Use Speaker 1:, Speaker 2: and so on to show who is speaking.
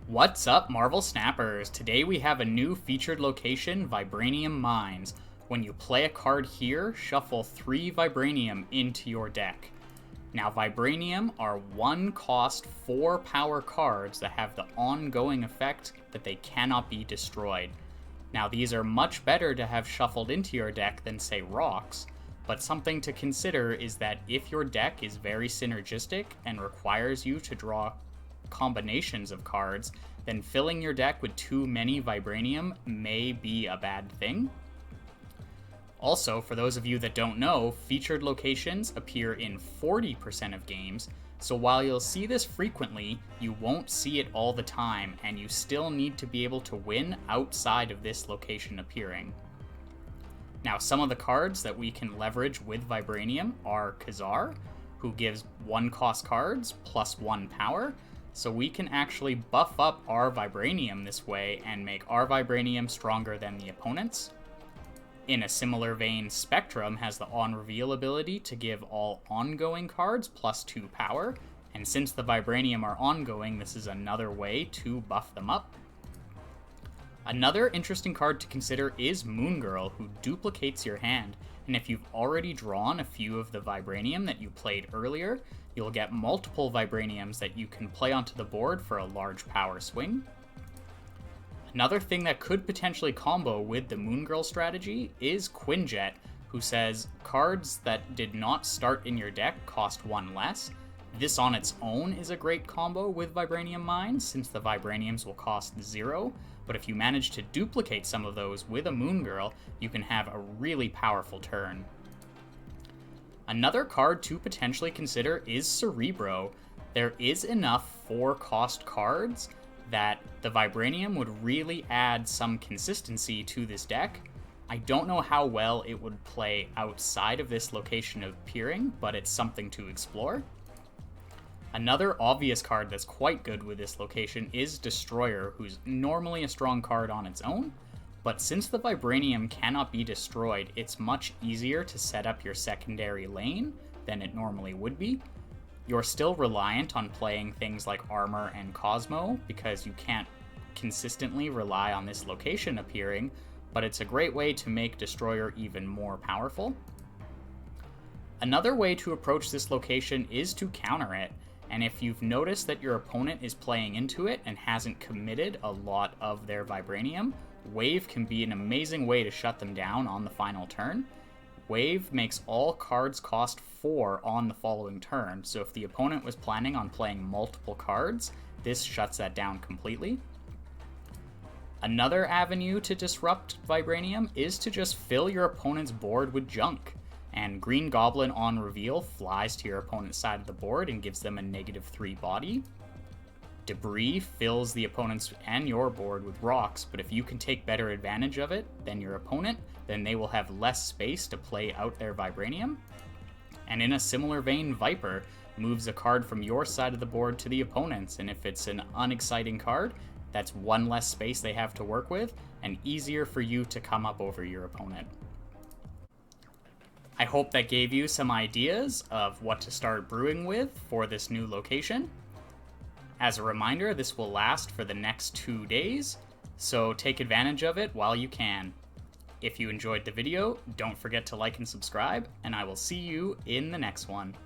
Speaker 1: What's up, Marvel Snappers? Today we have a new featured location, Vibranium Mines. When you play a card here, shuffle 3 Vibranium into your deck. Now, Vibranium are 1 cost, 4 power cards that have the ongoing effect that they cannot be destroyed. Now, these are much better to have shuffled into your deck than, say, rocks, but something to consider is that if your deck is very synergistic and requires you to draw combinations of cards, then filling your deck with too many Vibranium may be a bad thing. Also, for those of you that don't know, featured locations appear in 40% of games, so while you'll see this frequently, you won't see it all the time, and you still need to be able to win outside of this location appearing. Now, some of the cards that we can leverage with Vibranium are Khazar, who gives 1 cost cards plus 1 power, so we can actually buff up our Vibranium this way and make our Vibranium stronger than the opponent's. In a similar vein, Spectrum has the on-reveal ability to give all ongoing cards plus 2 power, and since the Vibranium are ongoing, this is another way to buff them up. Another interesting card to consider is Moon Girl, who duplicates your hand, and if you've already drawn a few of the Vibranium that you played earlier, you'll get multiple Vibraniums that you can play onto the board for a large power swing. Another thing that could potentially combo with the Moon Girl strategy is Quinjet, who says cards that did not start in your deck cost 1 less. This on its own is a great combo with Vibranium Mines, since the Vibraniums will cost 0, but if you manage to duplicate some of those with a Moon Girl, you can have a really powerful turn. Another card to potentially consider is Cerebro. There is enough 4-cost cards that the Vibranium would really add some consistency to this deck. I don't know how well it would play outside of this location appearing, but it's something to explore. Another obvious card that's quite good with this location is Destroyer, who's normally a strong card on its own, but since the Vibranium cannot be destroyed, it's much easier to set up your secondary lane than it normally would be. You're still reliant on playing things like Armor and Cosmo, because you can't consistently rely on this location appearing, but it's a great way to make Destroyer even more powerful. Another way to approach this location is to counter it, and if you've noticed that your opponent is playing into it and hasn't committed a lot of their Vibranium, Wave can be an amazing way to shut them down on the final turn. Wave makes all cards cost 4 on the following turn, so if the opponent was planning on playing multiple cards, this shuts that down completely. Another avenue to disrupt Vibranium is to just fill your opponent's board with junk, and Green Goblin on reveal flies to your opponent's side of the board and gives them a -3 body. Debris fills the opponent's and your board with rocks, but if you can take better advantage of it than your opponent, then they will have less space to play out their Vibranium. And in a similar vein, Viper moves a card from your side of the board to the opponent's, and if it's an unexciting card, that's 1 less space they have to work with, and easier for you to come up over your opponent. I hope that gave you some ideas of what to start brewing with for this new location. As a reminder, this will last for the next 2 days, so take advantage of it while you can. If you enjoyed the video, don't forget to like and subscribe, and I will see you in the next one.